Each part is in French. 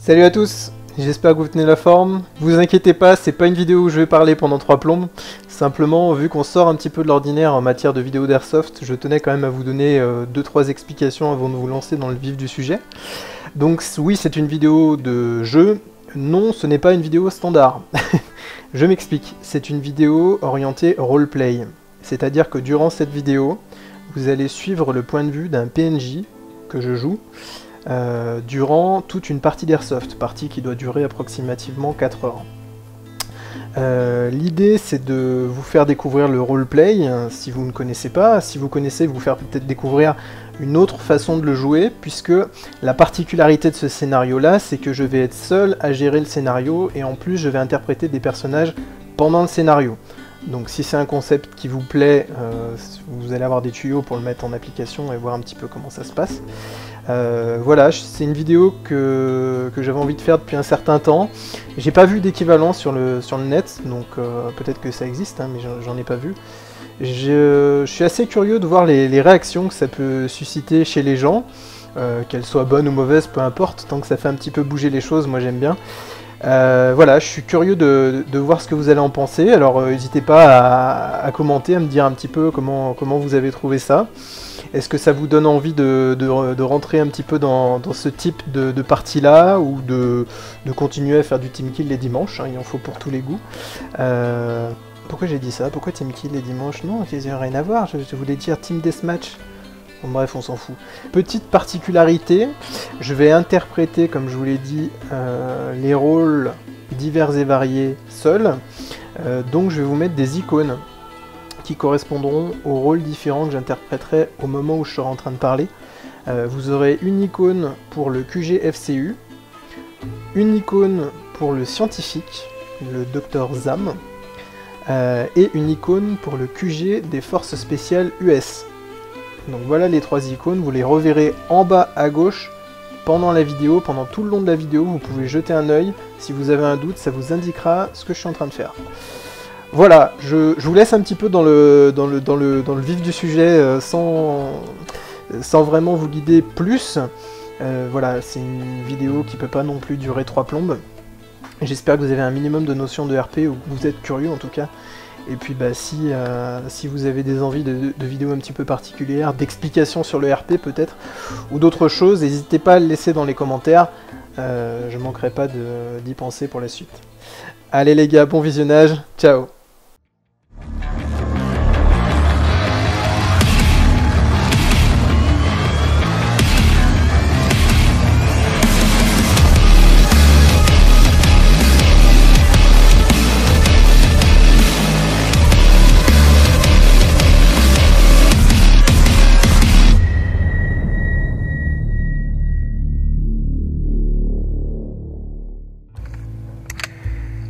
Salut à tous, j'espère que vous tenez la forme. Vous inquiétez pas, c'est pas une vidéo où je vais parler pendant 3 plombes. Simplement, vu qu'on sort un petit peu de l'ordinaire en matière de vidéo d'airsoft, je tenais quand même à vous donner 2-3 explications avant de vous lancer dans le vif du sujet. Donc oui, c'est une vidéo de jeu. Non, ce n'est pas une vidéo standard. Je m'explique, c'est une vidéo orientée roleplay. C'est-à-dire que durant cette vidéo, vous allez suivre le point de vue d'un PNJ que je joue durant toute une partie d'airsoft, partie qui doit durer approximativement 4 heures. L'idée c'est de vous faire découvrir le roleplay si vous ne connaissez pas, si vous connaissez, vous faire peut-être découvrir une autre façon de le jouer, puisque la particularité de ce scénario là c'est que je vais être seul à gérer le scénario et en plus je vais interpréter des personnages pendant le scénario. Donc si c'est un concept qui vous plaît, vous allez avoir des tuyaux pour le mettre en application et voir un petit peu comment ça se passe. Voilà, c'est une vidéo que j'avais envie de faire depuis un certain temps. J'ai pas vu d'équivalent sur le net, donc peut-être que ça existe, hein, mais j'en ai pas vu. Je suis assez curieux de voir les réactions que ça peut susciter chez les gens, qu'elles soient bonnes ou mauvaises, peu importe, tant que ça fait un petit peu bouger les choses, moi j'aime bien. Voilà, je suis curieux de voir ce que vous allez en penser, alors n'hésitez pas à commenter, à me dire un petit peu comment vous avez trouvé ça. Est-ce que ça vous donne envie de rentrer un petit peu dans ce type de partie-là, ou de continuer à faire du team kill les dimanches, hein, il en faut pour tous les goûts. Pourquoi j'ai dit ça? Pourquoi team kill les dimanches? Non, ça n'a rien à voir, je voulais dire team deathmatch. Bon, bref, on s'en fout. Petite particularité, je vais interpréter, comme je vous l'ai dit, les rôles divers et variés seuls. Donc je vais vous mettre des icônes qui correspondront aux rôles différents que j'interpréterai au moment où je serai en train de parler. Vous aurez une icône pour le QG FCU, une icône pour le scientifique, le Dr Zam, et une icône pour le QG des forces spéciales US. Donc voilà les 3 icônes, vous les reverrez en bas à gauche pendant la vidéo, pendant tout le long de la vidéo, vous pouvez jeter un œil. Si vous avez un doute, ça vous indiquera ce que je suis en train de faire. Voilà, je vous laisse un petit peu dans le vif du sujet sans vraiment vous guider plus. Voilà, c'est une vidéo qui peut pas non plus durer 3 plombes. J'espère que vous avez un minimum de notion de RP, ou que vous êtes curieux en tout cas. Et puis bah, si vous avez des envies de vidéos un petit peu particulières, d'explications sur le RP peut-être, ou d'autres choses, n'hésitez pas à le laisser dans les commentaires. Je manquerai pas d'y penser pour la suite. Allez les gars, bon visionnage, ciao!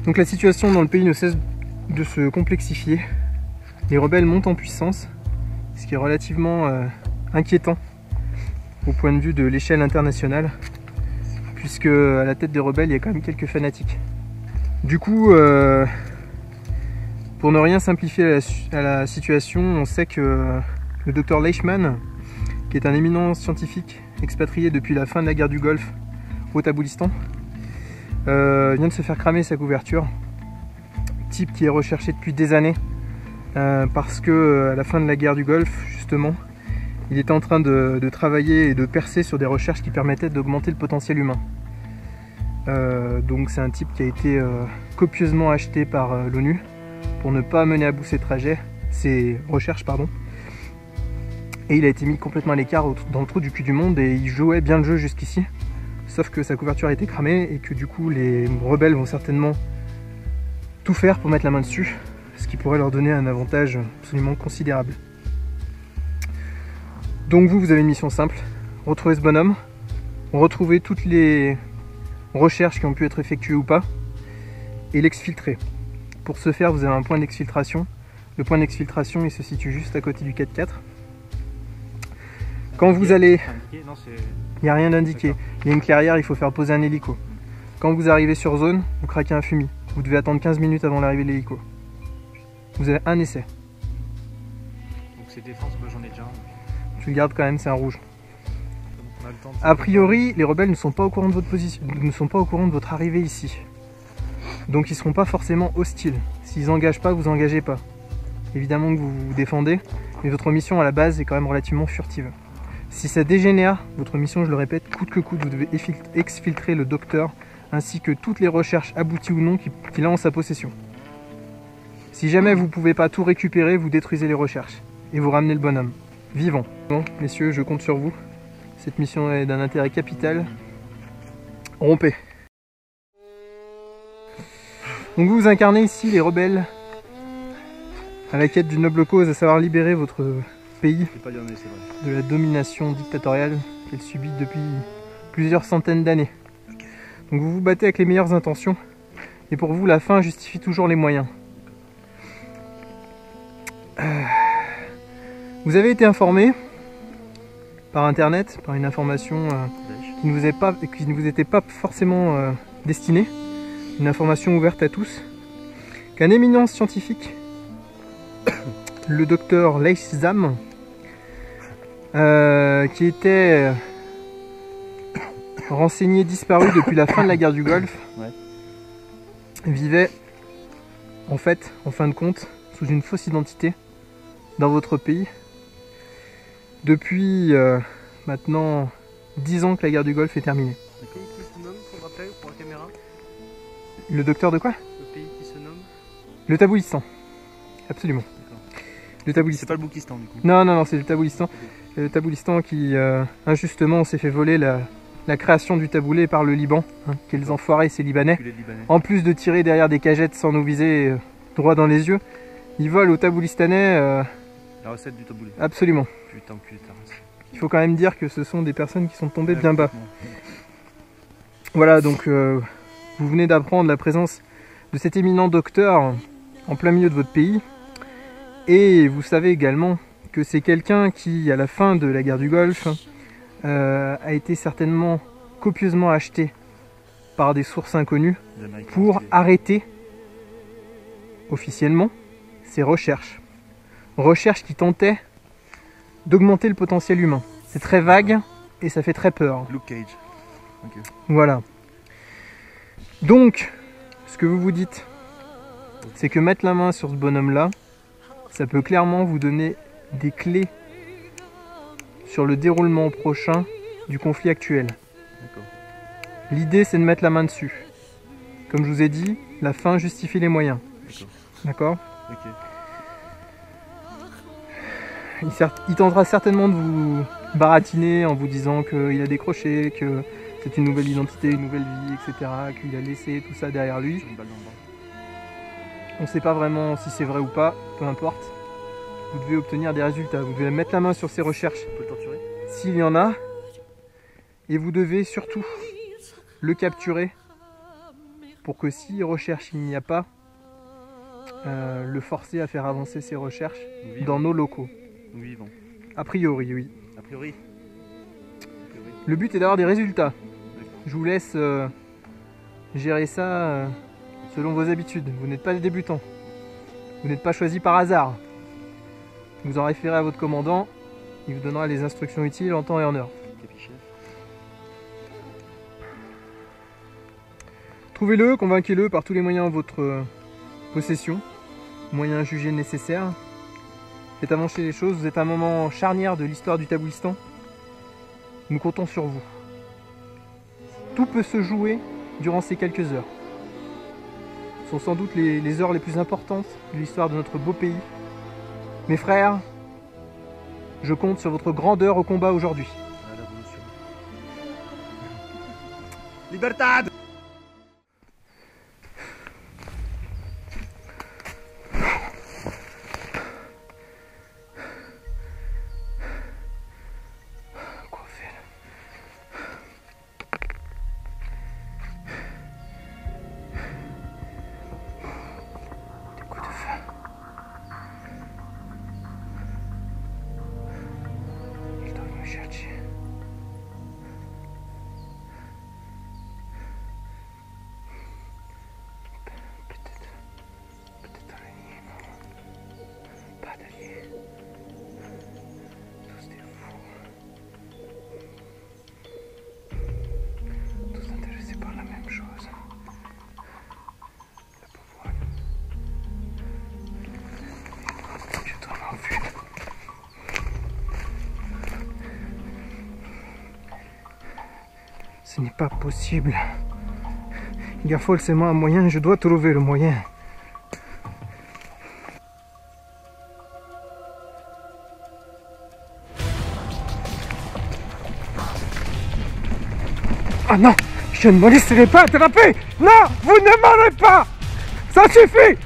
Donc la situation dans le pays ne cesse de se complexifier. Les rebelles montent en puissance, ce qui est relativement inquiétant au point de vue de l'échelle internationale, puisque à la tête des rebelles il y a quand même quelques fanatiques. Du coup, pour ne rien simplifier à la situation, on sait que le Dr Leishman, qui est un éminent scientifique expatrié depuis la fin de la guerre du Golfe au Taboulistan, vient de se faire cramer sa couverture. Type qui est recherché depuis des années parce que à la fin de la guerre du Golfe, justement, il était en train de travailler et de percer sur des recherches qui permettaient d'augmenter le potentiel humain. Donc c'est un type qui a été copieusement acheté par l'ONU pour ne pas mener à bout ses recherches, pardon. Et il a été mis complètement à l'écart dans le trou du cul du monde, et il jouait bien le jeu jusqu'ici. Sauf que sa couverture a été cramée et que du coup les rebelles vont certainement tout faire pour mettre la main dessus, ce qui pourrait leur donner un avantage absolument considérable. Donc vous avez une mission simple, retrouver ce bonhomme, retrouver toutes les recherches qui ont pu être effectuées ou pas, et l'exfiltrer. Pour ce faire, vous avez un point d'exfiltration. Le point d'exfiltration il se situe juste à côté du 4x4. Quand vous allez... Il n'y a rien d'indiqué. Il y a une clairière, il faut faire poser un hélico. Quand vous arrivez sur zone, vous craquez un fumier. Vous devez attendre 15 minutes avant l'arrivée de l'hélico. Vous avez un essai. Donc c'est défense, moi j'en ai déjà un. Tu le gardes quand même, c'est un rouge. A priori, les rebelles ne sont pas au courant de votre position, ne sont pas au courant de votre arrivée ici. Donc ils ne seront pas forcément hostiles. S'ils n'engagent pas, vous engagez pas. Évidemment que vous vous défendez, mais votre mission à la base est quand même relativement furtive. Si ça dégénère, votre mission, je le répète, coûte que coûte, vous devez exfiltrer le docteur, ainsi que toutes les recherches abouties ou non qu'il a en sa possession. Si jamais vous ne pouvez pas tout récupérer, vous détruisez les recherches, et vous ramenez le bonhomme, vivant. Bon, messieurs, je compte sur vous. Cette mission est d'un intérêt capital. Rompez. Donc vous incarnez ici les rebelles, à la quête d'une noble cause, à savoir libérer votre pays de la domination dictatoriale qu'elle subit depuis plusieurs centaines d'années. Donc vous vous battez avec les meilleures intentions, et pour vous la fin justifie toujours les moyens. Vous avez été informé par internet, par une information qui ne vous était pas forcément destinée, une information ouverte à tous, qu'un éminent scientifique, le docteur Leishzam, qui était renseigné disparu depuis la fin de la guerre du Golfe, vivait en fait, en fin de compte, sous une fausse identité dans votre pays depuis maintenant 10 ans que la guerre du Golfe est terminée. Le pays qui se nomme, qu'on rappelle pour la caméra? Le docteur de quoi? Le pays qui se nomme? Le Taboulistan. Absolument. Le Taboulistan. C'est pas le Boukistan du coup? Non, non, non, c'est le Taboulistan. Le Taboulistan qui, injustement, s'est fait voler la création du taboulé par le Liban. Hein, quels enfoirés ces Libanais. En plus de tirer derrière des cagettes sans nous viser droit dans les yeux, ils volent aux Taboulistanais. La recette du taboulé. Absolument. Putain, putain. Il faut quand même dire que ce sont des personnes qui sont tombées bien bas. Voilà, donc vous venez d'apprendre la présence de cet éminent docteur en plein milieu de votre pays. Et vous savez également que c'est quelqu'un qui, à la fin de la guerre du Golfe, a été certainement copieusement acheté par des sources inconnues pour arrêter officiellement ses recherches. Recherches qui tentaient d'augmenter le potentiel humain. C'est très vague et ça fait très peur. Luke Cage. Okay. Voilà. Donc, ce que vous vous dites, c'est que mettre la main sur ce bonhomme-là, ça peut clairement vous donner des clés sur le déroulement prochain du conflit actuel. L'idée, c'est de mettre la main dessus. Comme je vous ai dit, la fin justifie les moyens. D'accord ? Okay. Il tentera certainement de vous baratiner en vous disant qu'il a décroché, que c'est une nouvelle identité, une nouvelle vie, etc. Qu'il a laissé tout ça derrière lui. On ne sait pas vraiment si c'est vrai ou pas, peu importe. Vous devez obtenir des résultats, vous devez mettre la main sur ses recherches. On peut le torturer s'il y en a. Et vous devez surtout le capturer pour que si recherche il n'y a pas, le forcer à faire avancer ses recherches dans nos locaux. Nous vivons. A priori, oui. A priori. Le but est d'avoir des résultats. Je vous laisse gérer ça selon vos habitudes. Vous n'êtes pas des débutants. Vous n'êtes pas choisi par hasard. Vous en référez à votre commandant. Il vous donnera les instructions utiles en temps et en heure. Trouvez-le, convainquez-le par tous les moyens en votre possession. Moyens jugés nécessaires. Faites avancer les choses. Vous êtes à un moment charnière de l'histoire du Taboulistan. Nous comptons sur vous. Tout peut se jouer durant ces quelques heures. Ce sont sans doute les heures les plus importantes de l'histoire de notre beau pays. Mes frères, je compte sur votre grandeur au combat aujourd'hui. Libertad! Ce n'est pas possible. Il y a forcément un moyen, je dois trouver le moyen. Ah non, je ne me laisserai pas attraper. Non, vous ne m'aurez pas. Ça suffit.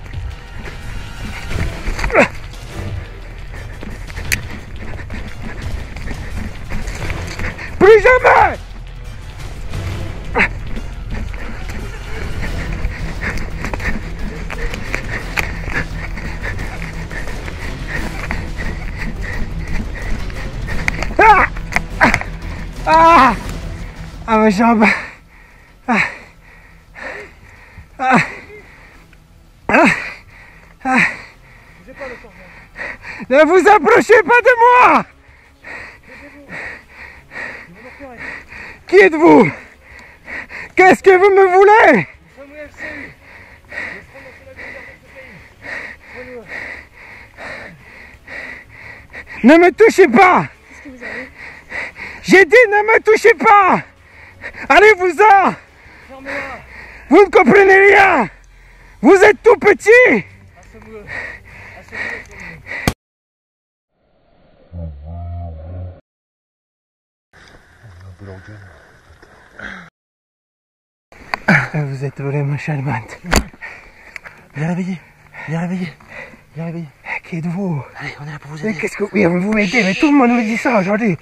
Plus jamais. Ah, ma jambe. Ne vous approchez pas de moi. Qui êtes-vous? Qu'est-ce que vous me voulez? Ne me touchez pas. J'ai dit ne me touchez pas. Allez-vous-en. Vous ne comprenez rien. Vous êtes tout petit. Vous êtes vraiment charmante. Viens réveiller, viens réveiller, viens réveiller. Qui êtes-vous? Allez, on est là pour vous Mais aider. qu'est-ce que... Oui, vous m'aidez, mais tout le monde me dit ça aujourd'hui.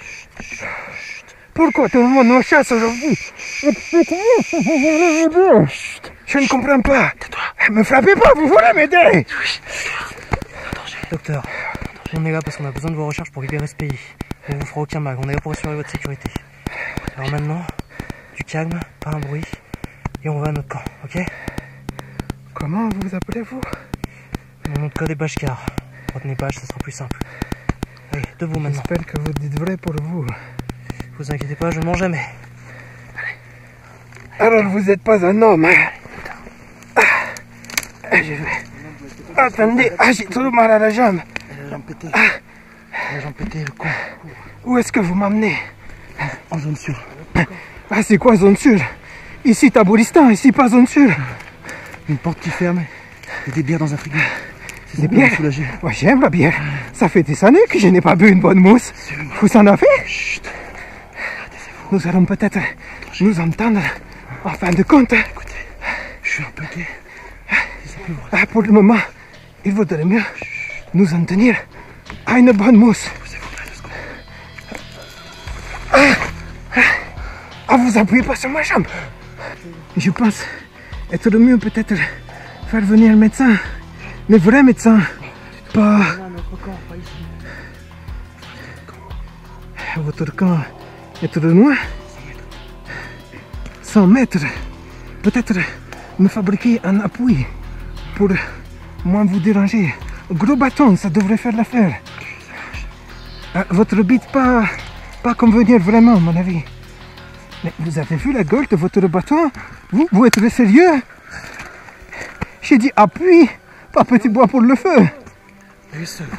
Pourquoi tout le monde me chasse aujourd'hui? Je ne comprends pas. Me frappez pas, vous voulez m'aider? Docteur, on est là parce qu'on a besoin de vos recherches pour libérer ce pays. On vous fera aucun mal, on est là pour assurer votre sécurité. Alors maintenant, du calme, pas un bruit, et on va à notre camp, ok? Comment vous appelez-vous? Mon code est Bashkar. Retenez Bash, ça sera plus simple. Allez, debout maintenant. J'espère que vous dites vrai pour vous. Vous inquiétez pas, je mens jamais. Alors vous n'êtes pas un homme, hein? Je vais... Attendez, j'ai trop mal à la jambe. La jambe pétée. La jambe pétée, le con. Où est-ce que vous m'emmenez? En zone sûre. Ah, c'est quoi zone sûre? Ici Tabouristan, ici pas zone sûre. Une porte qui ferme et des bières dans un frigo. Des bières? Soulagé. Ouais, j'aime la bière. Ça fait des années que je n'ai pas bu une bonne mousse. Vous en avez? Chut. Nous allons peut-être nous entendre en fin de compte. Écoutez, je suis un peu gai. Ah, pour le moment, il vaudrait mieux nous en tenir à une bonne mousse. Ah, vous appuyez pas sur ma jambe. Je pense être le mieux peut-être faire venir un médecin. Mais vrai médecin. Pas... Votre camp est trop loin. 100 mètres. Peut-être me fabriquer un appui pour moins vous déranger. Gros bâton, ça devrait faire l'affaire. Votre bite pas convenir vraiment, à mon avis. Mais vous avez vu la gueule de votre bâton? Vous êtes sérieux? J'ai dit appui, pas petit bois pour le feu.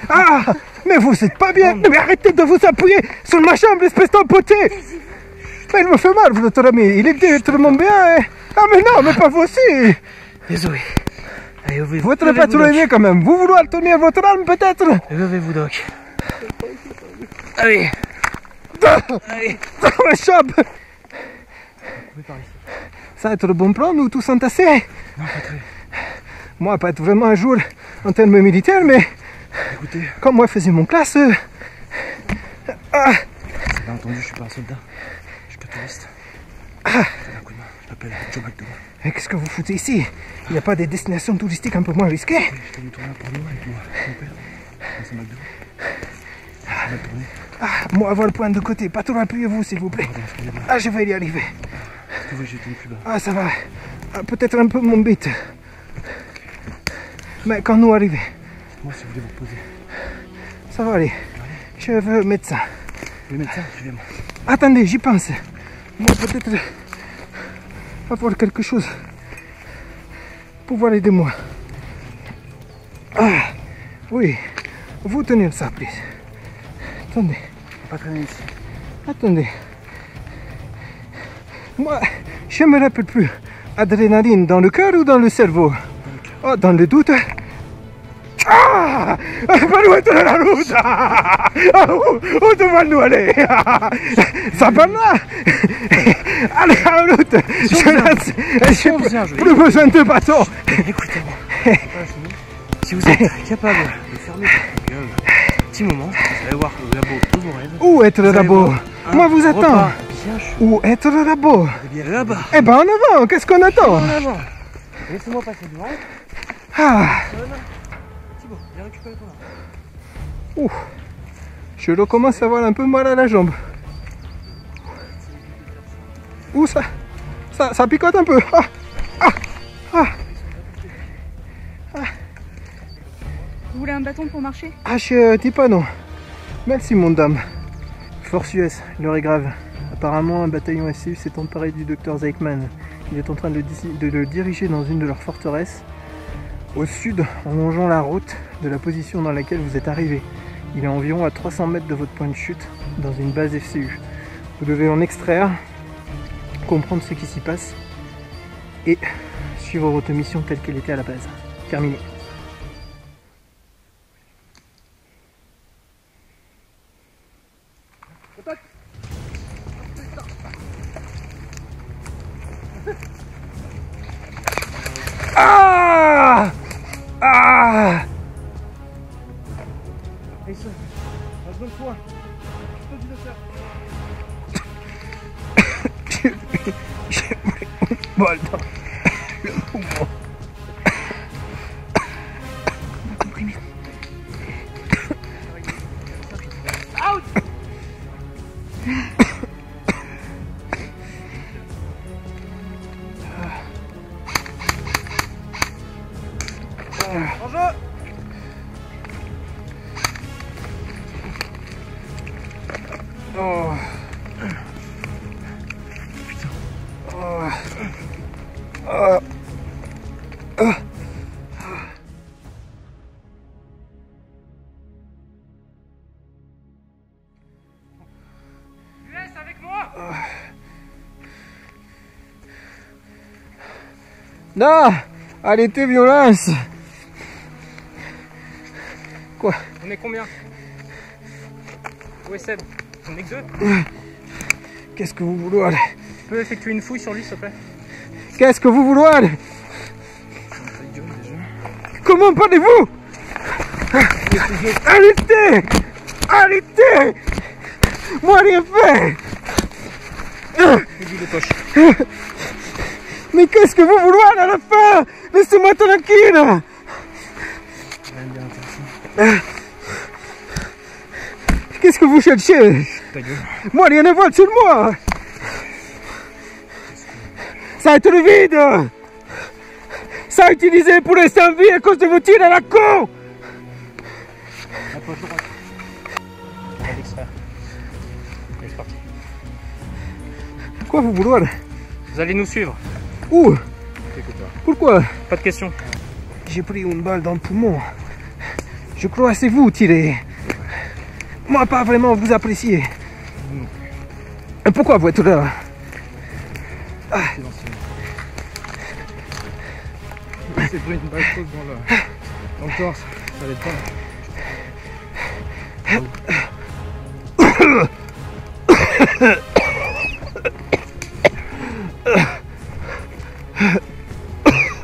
Ah, mais vous êtes pas bien. Mais arrêtez de vous appuyer sur ma jambe, espèce d'empoté. Mais il me fait mal, votre ami. Il est tellement bien. Hein. Ah, mais non, mais pas vous aussi. Désolé. Allez, levez-vous. Votre patron est quand même. Vous vouloir tenir votre arme, peut-être? Levez-vous, Doc. Allez. Allez. Ça m'échappe. Ça va être le bon plan, nous tous entassés? Non, pas très. Moi, pas être vraiment un jour en termes militaires, mais Écoutez, comme moi faisais mon classe. bien entendu, je suis pas un soldat. Je suis que touriste. Faites un coup de main. Je m'appelle Joe McDowell. Et qu'est-ce que vous foutez ici? Il n'y a pas des destinations touristiques un peu moins risquées? J'étais venu tourner pour nous avec mon père. C'est McDowell. On va tourner. Moi, avoir le point de côté. Pas trop appuyez-vous, s'il vous plaît. Ah, je vais y arriver. Vous pouvez jeter plus bas. Ah, ça va. Peut-être un peu mon bite. Mais quand nous arrivons, Moi, si vous voulez vous reposer. ça va aller. Je veux médecin. Le médecin, je viens. Attendez, j'y pense. Moi, peut-être avoir quelque chose. Pouvoir aider moi. Ah, oui. Vous tenez ça, please. Attendez. Pas traîner ici. Attendez. Moi, je me rappelle plus. Adrénaline dans le cœur ou dans le cerveau? Oh, dans le doute. Ah! Va-nous être dans la route! Où devons-nous aller? Ça va là! Allez, en route! J'ai plus besoin de bateau! Écoutez-moi. Si vous êtes capable de fermer votre gueule un petit moment, vous allez voir le labo de vos rêves. Où est le labo? Moi vous attends! Bien chaud. Où est le labo? Eh bien là-bas. Eh ben en avant, qu'est-ce qu'on attend? En avant. Laissez-moi passer devant. Ah! Thibaut, viens récupérer ton arme. Ouh. Je recommence à avoir un peu mal à la jambe. Ouh, ça picote un peu. Ah, ah, ah. Vous voulez un bâton pour marcher? Ah, je dis pas non. Merci, mon dame. Force US, l'heure est grave. Apparemment, un bataillon SCU s'est emparé du docteur Zeichmann. Il est en train de le diriger dans une de leurs forteresses, au sud, en longeant la route de la position dans laquelle vous êtes arrivé. Il est environ à 300 mètres de votre point de chute, dans une base FCU. Vous devez en extraire, comprendre ce qui s'y passe, et suivre votre mission telle qu'elle était à la base. Terminé. Ah! Ah! Et ça, pas besoin de toi. Je te dis de faire. J'ai pris mon bol dans le poumon. Bonjour. Oh. Putain. Oh. Oh. Oh. US avec moi. Non! Arrêtez violence! Quoi? On est combien? Où est Seb? On est que deux? Qu'est-ce que vous voulez? Tu peux effectuer une fouille sur lui, s'il te plaît? Qu'est-ce que vous voulez? Comment parlez-vous? Arrêtez! Arrêtez! Moi rien fait! Aiguille de poche. Mais qu'est-ce que vous voulez à la fin? Laissez-moi tranquille! Qu'est-ce que vous cherchez? Ta gueule. Moi rien ne vole sur moi! Ça a été le vide! Ça a utilisé pour rester en vie à cause de vos tirs à la con! La poche droite. On va l'extraire. Allez, c'est parti. Quoi vous voulez? Vous allez nous suivre. Où? Écoute-toi. Pourquoi? Pas de questions. J'ai pris une balle dans le poumon. Je crois que c'est vous tirez. Moi pas vraiment vous apprécier. Et pourquoi vous êtes là? Ah. C'est pris une balle chaude dans le torse. Ça allait pas.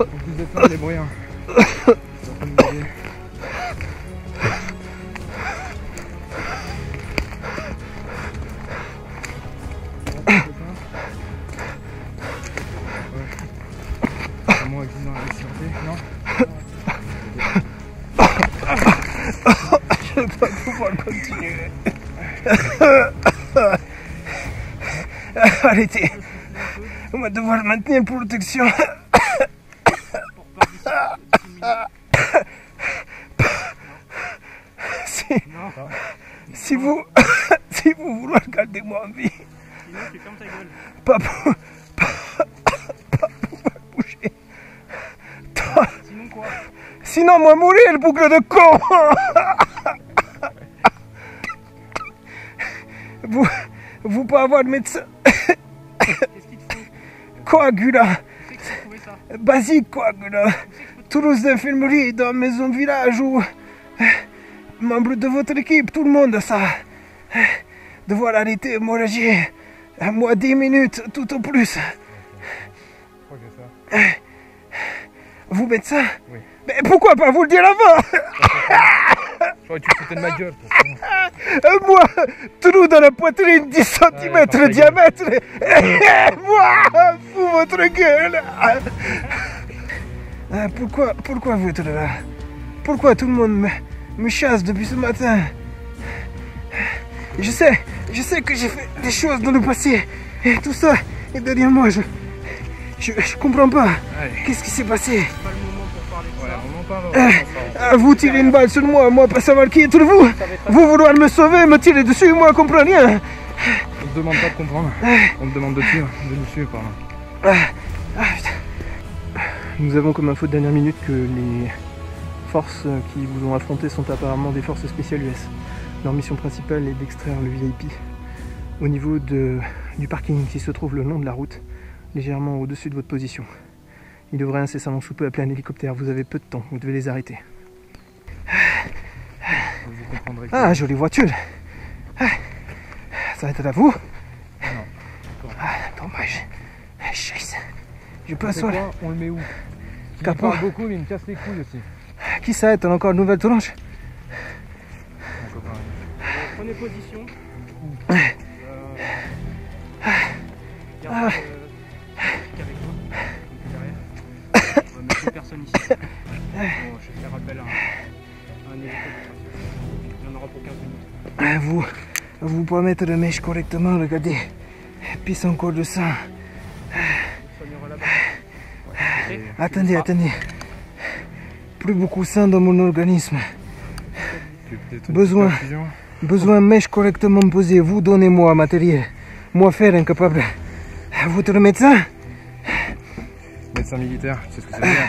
En plus de faire les bruits. Moi qui dans la sûreté, non? Je ne vais pas pouvoir continuer. Arrêtez. On va devoir maintenir protection. Si vous voulez garder moi en vie, Sinon, tu fermes ta gueule. pas pouvoir bouger. Toi, Sinon quoi? sinon moi mourir, le boucle de con. Vous pas avoir de médecin. Qu'est-ce qu'il te faut? coagulant. Basique coagulant. Toulouse d'infirmerie dans Maison Village où membre de votre équipe, tout le monde a ça. Devoir arrêter hémorragie. À moi 10 minutes, tout au plus. Vous médecin? Oui. Mais pourquoi pas vous le dire avant? Je crois que tu foutais de ma gueule. Moi, trou dans la poitrine, 10 cm de diamètre. Moi, fous votre gueule. Pourquoi vous êtes là? Pourquoi tout le monde me chasse depuis ce matin? Je sais que j'ai fait des choses dans le passé. Et tout ça est derrière moi. Je comprends pas. Qu'est-ce qui s'est passé? Pas le moment pour parler de ça. Vous tirez une balle sur moi pas savoir qui êtes vous. Vous vouloir me sauver, me tirer dessus, moi je comprends rien. On te demande pas de comprendre. On te demande de suivre, de nous suivre, pardon. Nous avons comme info de dernière minute que les forces qui vous ont affronté sont apparemment des forces spéciales US. Leur mission principale est d'extraire le VIP au niveau du parking qui se trouve le long de la route, légèrement au-dessus de votre position. Ils devraient incessamment sous peu appeler un hélicoptère. Vous avez peu de temps, vous devez les arrêter. Vous comprendrez que... Ah, jolie voiture. Ça va être à vous? Non. Dommage. Scheiße. Je peux C'est asseoir. quoi? On le met où? Il Capot. parle beaucoup, mais il me casse les couilles aussi. Qui ça est? T'as encore une nouvelle tronche? Mon copain. Prenez position. Ah. Avec toi. Derrière. On va mettre deux personnes ici. Bon, je fais appel à un hélicoptère. Il y en aura pour 15 minutes. Vous pouvez mettre le mèche correctement, regardez. Pisse encore de sang. Soignera là-bas. Attendez. Plus beaucoup de sang dans mon organisme. Besoin mèche correctement posée. Vous donnez-moi matériel. Moi faire incapable. Vous êtes le médecin? Médecin militaire, tu sais ce que ça veut dire?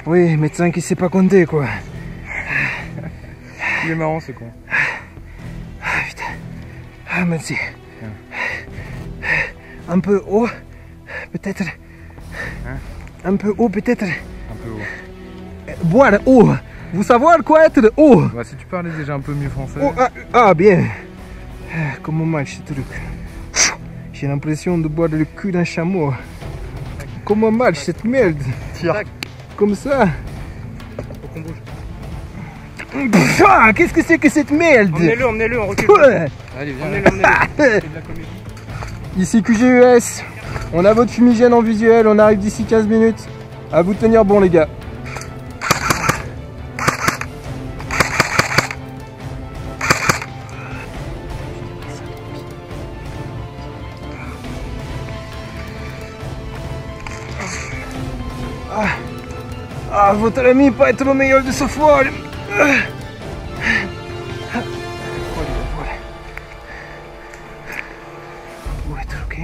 Oui, médecin qui sait pas compter quoi. Il est marrant ce con. Putain. Ah merci. Un peu haut, peut-être. Un peu haut peut-être. Un peu haut. Boire haut. Vous savoir quoi être haut? Bah si tu parlais déjà un peu mieux français. Oh, bien. Comment marche ce truc? J'ai l'impression de boire le cul d'un chameau. Comment marche cette merde? Tire. Comme ça. Faut qu'on bouge. Qu'est-ce que c'est que cette merde? Emmenez-le, on recule. Allez, viens. Emmenez-le. C'est de la comédie. Ici QGUS. On a votre fumigène en visuel. On arrive d'ici 15 minutes. À vous de tenir bon les gars. Votre ami peut être le meilleur de ce foire. Vous êtes ok?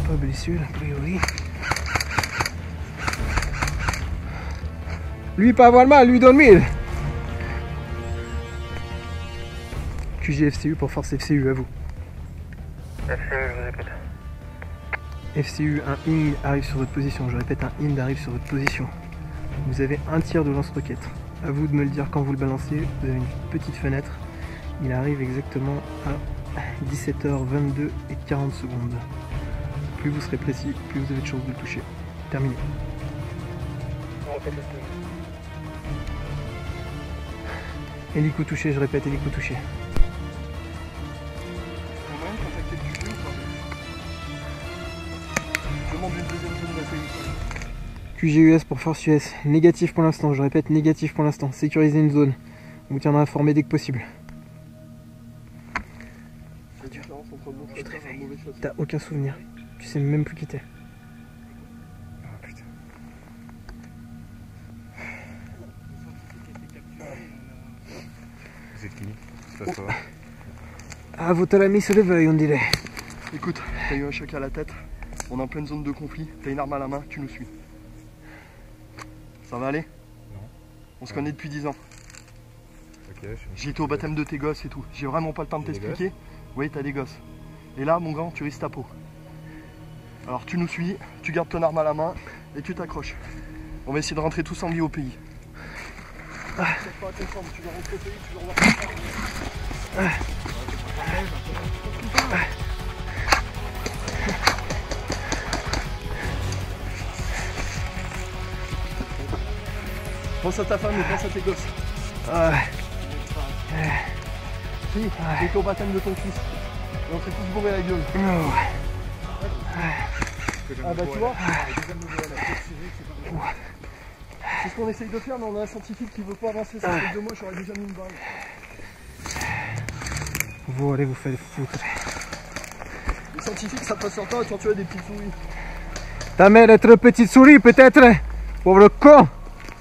Pas blessure a priori. Lui pas avoir mal, lui dormir. QGFCU pour force FCU à vous. FCU, je vous écoute. FCU, un ING arrive sur votre position. Je répète, un ING arrive sur votre position. Vous avez un tir de lance-roquette. À vous de me le dire quand vous le balancez. Vous avez une petite fenêtre. Il arrive exactement à 17h22 et 40 secondes. Plus vous serez précis, plus vous avez de chances de le toucher. Terminé. Hélico touché, je répète, hélico touché. QGUS pour Force US, négatif pour l'instant, je répète négatif pour l'instant, sécuriser une zone, on vous tiendra informé dès que possible. Tu te réveilles, t'as aucun souvenir, tu sais même plus qui t'es. Ah putain. Vous êtes qui? Ça va? Ah, votre ami se réveille on dirait. Écoute, t'as eu un choc à la tête, on est en pleine zone de conflit, t'as une arme à la main, tu nous suis. Ça va aller? Non. On se connaît depuis 10 ans. Ok, J'ai été au baptême de tes gosses et tout. J'ai vraiment pas le temps de Des t'expliquer. Oui, t'as des gosses. Et là, mon gant, tu risques ta peau. Alors tu nous suis, tu gardes ton arme à la main et tu t'accroches. On va essayer de rentrer tous en vie au pays. Pas à confondre, tu dois rentrer au pays, tu dois revoir ton pense à ta femme et pense à tes gosses. Si, t'es au baptême de ton fils. Et on serait tous bourrés à la gueule. Ah bah tu vois, c'est ce qu'on essaye de faire, mais on a un scientifique qui veut pas avancer, ça fait 2 mois, j'aurais déjà mis une balle. Vous allez vous faire foutre. Les scientifiques ça passe leur temps à torturer des petites souris. Ta mère est trop petite souris peut-être. Pauvre con.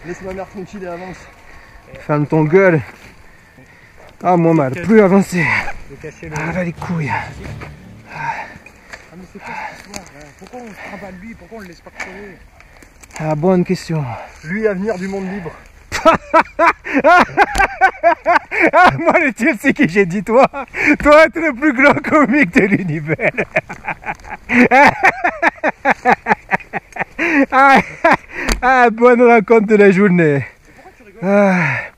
Laisse ma mère tranquille et avance. Ferme ton gueule. Ah moi mal, plus avancer. Ah là les couilles. Ah mais c'est quoi cette histoire là? Pourquoi on se trimballe lui? Pourquoi on le laisse pas crever? Ah bonne question. Lui, avenir du monde libre. Ah moi le type c'est qui j'ai dit toi. Toi tu es le plus grand comique de l'univers. Bonne rencontre de la journée. Pourquoi tu rigoles?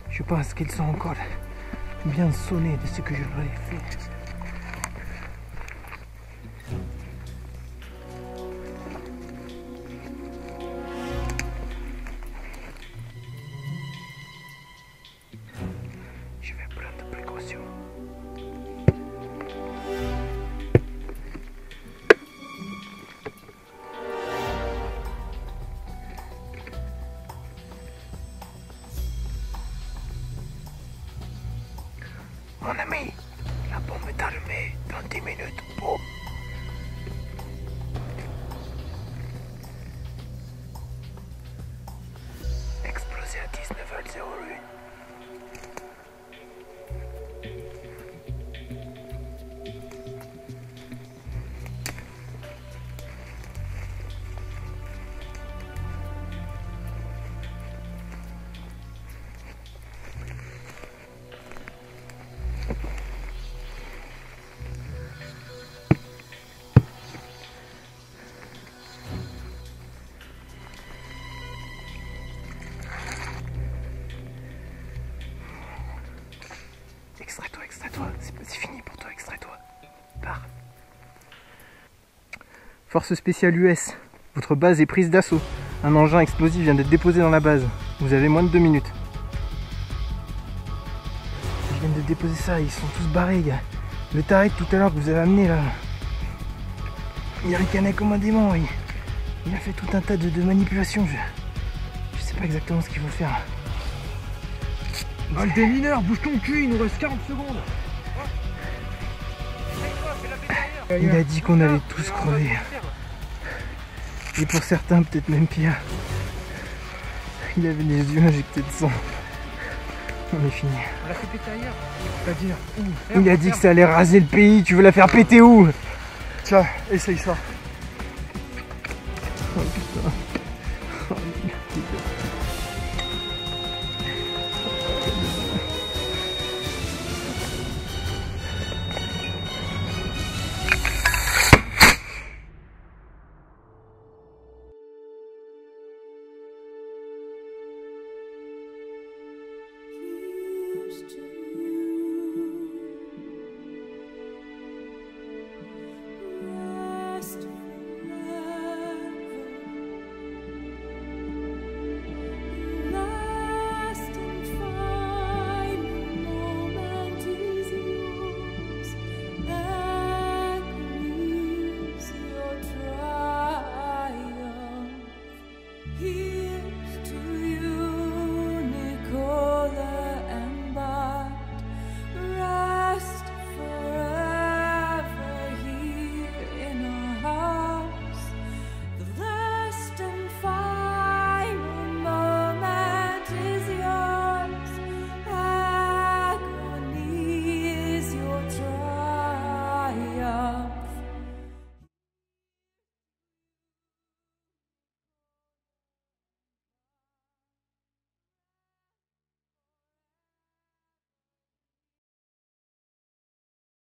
Je pense qu'ils sont encore bien sonnés de ce que je leur ai fait. Je vais prendre précaution. Mon ami, la bombe est allumée dans 10 minutes. Boum. Explosé à 19h01. Extrais-toi, c'est fini pour toi, extrais-toi. Pars. Force spéciale US, votre base est prise d'assaut. Un engin explosif vient d'être déposé dans la base. Vous avez moins de 2 minutes. Ils viennent de déposer ça, ils sont tous barrés, gars. Le Tarek tout à l'heure que vous avez amené là, il ricanait comme un démon, il a fait tout un tas de manipulations. Je sais pas exactement ce qu'il faut faire. Bah le démineur, bouge ton cul, il nous reste 40 secondes. Il a dit qu'on allait tous crever. Et pour certains, peut-être même pire. Il avait les yeux injectés de sang. On est fini. On l'a fait péter ailleurs. C'est-à-dire où? Il a dit que ça allait raser le pays. Tu veux la faire péter où? Tiens, essaye ça. Oh putain. Oh, Used to